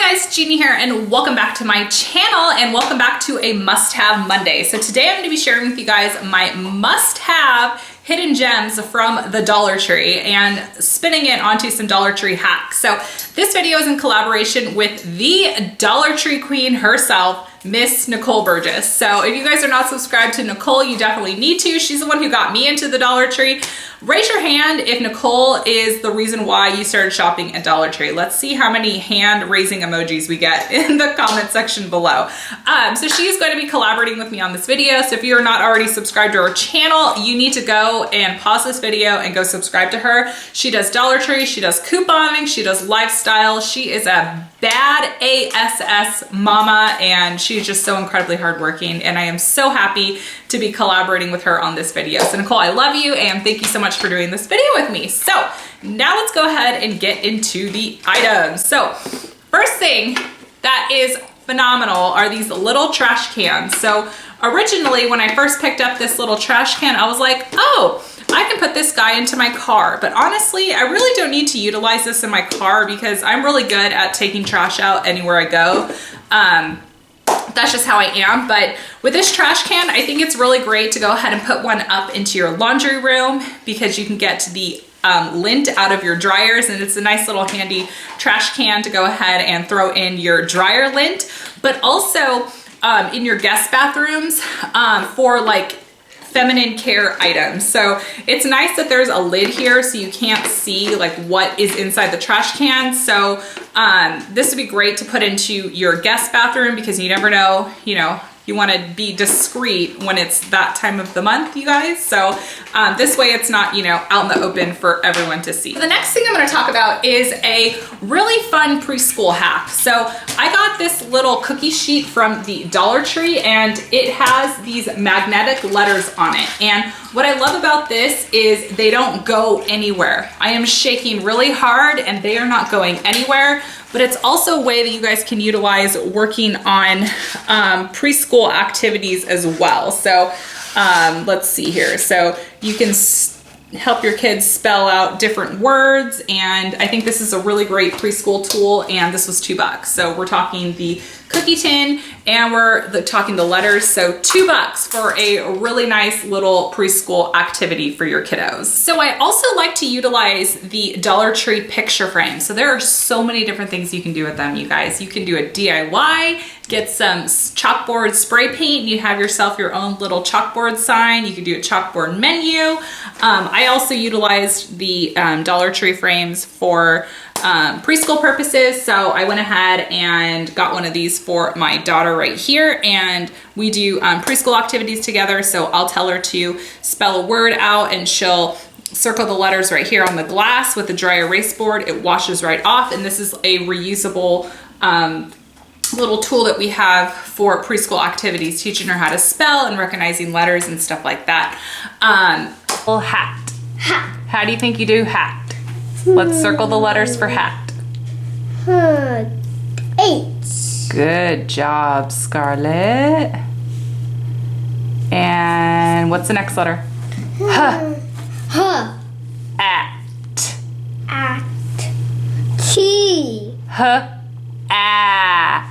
Hi guys, Gina here and welcome back to my channel and welcome back to a must-have Monday. So today I'm going to be sharing with you guys my must-have hidden gems from the Dollar Tree and spinning it onto some Dollar Tree hacks. So this video is in collaboration with the Dollar Tree queen herself, Miss Nicole Burgess. So if you guys are not subscribed to Nicole, you definitely need to. She's the one who got me into the Dollar Tree. Raise your hand if Nicole is the reason why you started shopping at Dollar Tree. Let's see how many hand raising emojis we get in the comment section below. So she's going to be collaborating with me on this video. So if you're not already subscribed to her channel, you need to go and pause this video and go subscribe to her. She does Dollar Tree, she does couponing, she does lifestyle. She is a bad ASS mama and she's just so incredibly hardworking, and I am so happy to be collaborating with her on this video. So Nicole, I love you and thank you so much for doing this video with me. So now let's go ahead and get into the items. So first thing that is phenomenal are these little trash cans. So originally when I first picked up this little trash can, I was like, oh, I can put this guy into my car. But honestly, I really don't need to utilize this in my car because I'm really good at taking trash out anywhere I go. That's just how I am. But with this trash can, I think it's really great to go ahead and put one up into your laundry room because you can get the lint out of your dryers, and it's a nice little handy trash can to go ahead and throw in your dryer lint, but also in your guest bathrooms for like feminine care items. So it's nice that there's a lid here so you can't see like what is inside the trash can. So this would be great to put into your guest bathroom because you never know, you want to be discreet when it's that time of the month, you guys. So this way it's not, out in the open for everyone to see. The next thing I'm going to talk about is a really fun preschool hack. So I got this little cookie sheet from the Dollar Tree and it has these magnetic letters on it. And what I love about this is they don't go anywhere. I am shaking really hard and they are not going anywhere. But it's also a way that you guys can utilize working on preschool activities as well. So let's see here. So you can help your kids spell out different words. And I think this is a really great preschool tool. And this was $2. So we're talking the cookie tin and we're talking the letters. So $2 for a really nice little preschool activity for your kiddos. So I also like to utilize the Dollar Tree picture frame. So there are so many different things you can do with them, you guys. You can do a DIY, get some chalkboard spray paint, and you have yourself your own little chalkboard sign. You can do a chalkboard menu. I also utilized the Dollar Tree frames for preschool purposes. So I went ahead and got one of these for my daughter right here, and we do preschool activities together. So I'll tell her to spell a word out and she'll circle the letters right here on the glass with the dry erase board. It washes right off, and this is a reusable little tool that we have for preschool activities, teaching her how to spell and recognizing letters and stuff like that. Little hat. Hat. How do you think you do hat? Let's circle the letters for hat. H. Good job, Scarlett. And what's the next letter? H. H. At. At. T. H. A.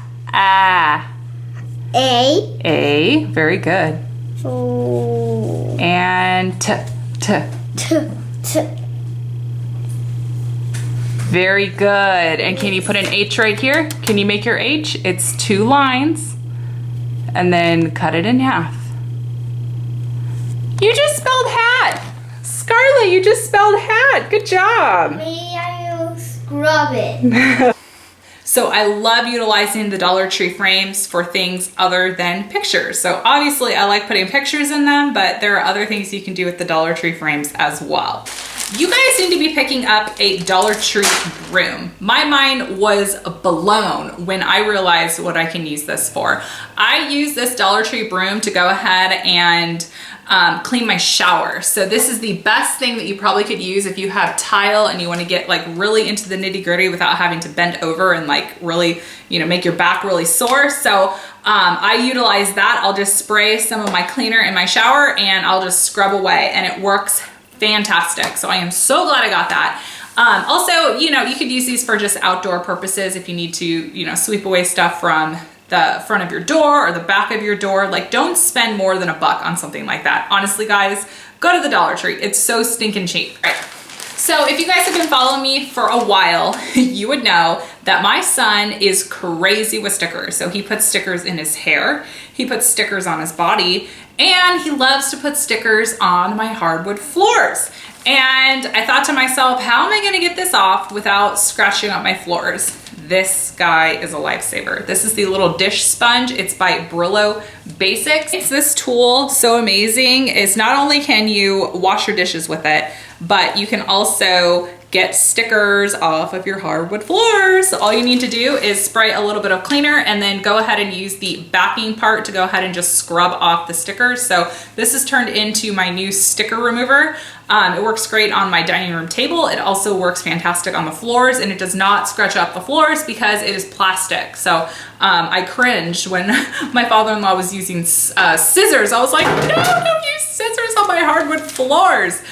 A. A. Very good. O. And T. T. T. T. Very good. And can you put an H right here? Can you make your H? It's 2 lines. And then cut it in half. You just spelled hat. Scarlett, you just spelled hat. Good job. May I scrub it? So I love utilizing the Dollar Tree frames for things other than pictures. So obviously I like putting pictures in them, but there are other things you can do with the Dollar Tree frames as well. You guys need to be picking up a Dollar Tree broom. My mind was blown when I realized what I can use this for. I use this Dollar Tree broom to go ahead and clean my shower. So this is the best thing that you probably could use if you have tile and you want to get like really into the nitty gritty without having to bend over and like really, make your back really sore. So I utilize that. I'll just spray some of my cleaner in my shower and I'll just scrub away, and it works fantastic. So I am so glad I got that. Also, you know, you could use these for just outdoor purposes if you need to, you know, sweep away stuff from the front of your door or the back of your door. Like, don't spend more than $1 on something like that. Honestly, guys, go to the Dollar Tree. It's so stinking cheap. All right. So if you guys have been following me for a while, you would know that my son is crazy with stickers. So he puts stickers in his hair, he puts stickers on his body, and he loves to put stickers on my hardwood floors. And I thought to myself, how am I gonna get this off without scratching up my floors? This guy is a lifesaver. This is the little dish sponge. It's by Brillo Basics. It's this tool, so amazing, is not only can you wash your dishes with it, but you can also get stickers off of your hardwood floors. All you need to do is spray a little bit of cleaner and then go ahead and use the backing part to go ahead and just scrub off the stickers. So this is turned into my new sticker remover. It works great on my dining room table. It also works fantastic on the floors, and it does not scratch up the floors because it is plastic. So I cringed when my father-in-law was using scissors. I was like, no, don't use scissors on my hardwood floors.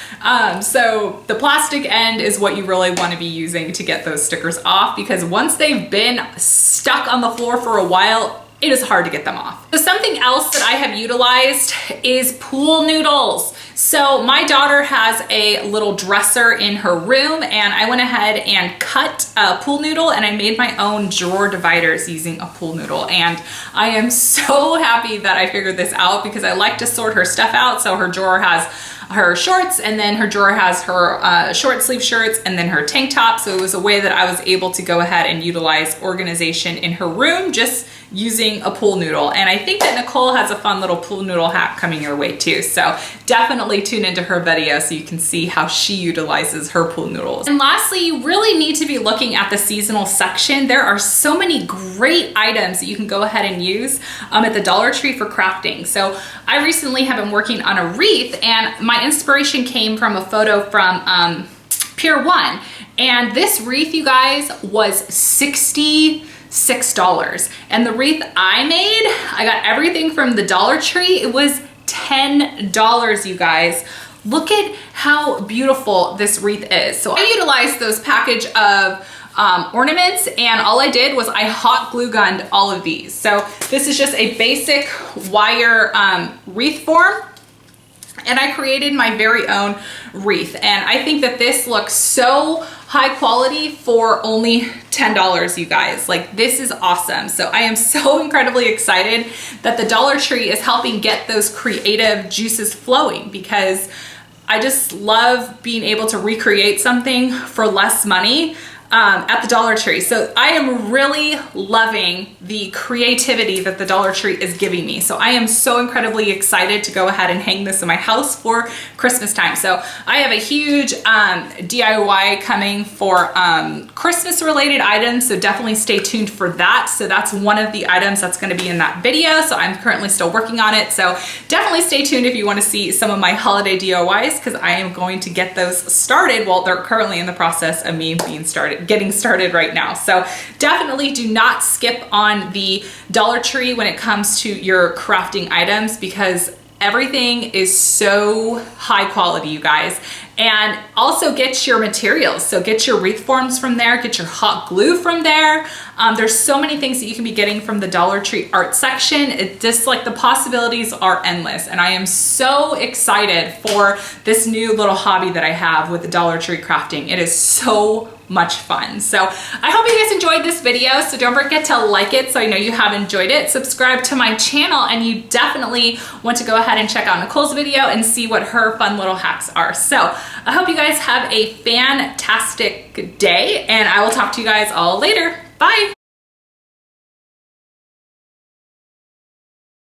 So the plastic end is what you really want to be using to get those stickers off, because once they've been stuck on the floor for a while, it is hard to get them off. So something else that I have utilized is pool noodles. So my daughter has a little dresser in her room, and I went ahead and cut a pool noodle, and I made my own drawer dividers using a pool noodle. And I am so happy that I figured this out, because I like to sort her stuff out. So her drawer has her shorts, and then her drawer has her short sleeve shirts, and then her tank top. So it was a way that I was able to go ahead and utilize organization in her room just using a pool noodle. And I think that Nicole has a fun little pool noodle hack coming your way too. So definitely tune into her video so you can see how she utilizes her pool noodles. And lastly, you really need to be looking at the seasonal section. There are so many great items that you can go ahead and use at the Dollar Tree for crafting. So I recently have been working on a wreath, and my inspiration came from a photo from Pier 1. And this wreath, you guys, was $66. And the wreath I made, I got everything from the Dollar Tree. It was $10, you guys. Look at how beautiful this wreath is. So I utilized those package of ornaments, and all I did was I hot glue gunned all of these. So this is just a basic wire wreath form, and I created my very own wreath. And I think that this looks so high quality for only $10, you guys. Like, this is awesome. So I am so incredibly excited that the Dollar Tree is helping get those creative juices flowing, because I just love being able to recreate something for less money at the Dollar Tree. So I am really loving the creativity that the Dollar Tree is giving me. So I am so incredibly excited to go ahead and hang this in my house for Christmas time. So I have a huge DIY coming for Christmas related items. So definitely stay tuned for that. So that's one of the items that's going to be in that video. So I'm currently still working on it. So definitely stay tuned if you want to see some of my holiday DIYs, because I am going to get those started. Well, they're currently in the process of me getting started right now. So definitely do not skip on the Dollar Tree when it comes to your crafting items, because everything is so high quality, you guys. And also get your materials. So get your wreath forms from there, get your hot glue from there. There's so many things that you can be getting from the Dollar Tree art section. It just, like, the possibilities are endless. And I am so excited for this new little hobby that I have with the Dollar Tree crafting. It is so much fun. So I hope you guys enjoyed this video. So don't forget to like it so I know you have enjoyed it. Subscribe to my channel, and you definitely want to go ahead and check out Nicole's video and see what her fun little hacks are. So I hope you guys have a fantastic day, and I will talk to you guys all later. Bye.